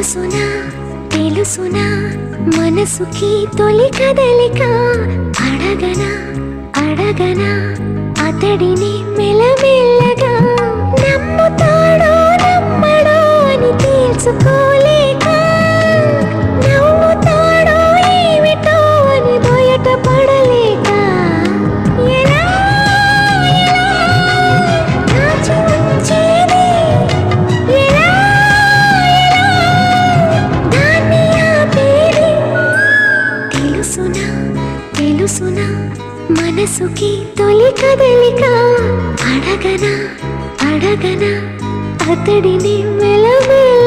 తెలుసునా తెలుసునా మనసుకి తొలి కదలిక అడగనా అడగనా అతడిని మెల్లమెల్లగా నమ్ముతాడో నమ్మడో అని తెలుసుకోలేక నవ్వుతాడో ఏమిటో అని బయట పడలేక ఎలా ఎలా దాచి ఉంచేది ఎలా ఎలా దాన్ని ఆపేది తెలుసునా తెలుసునా మనసుకి తొలి కదలిక అడగనా అడగనా అతడిని మెల్లమెల్ల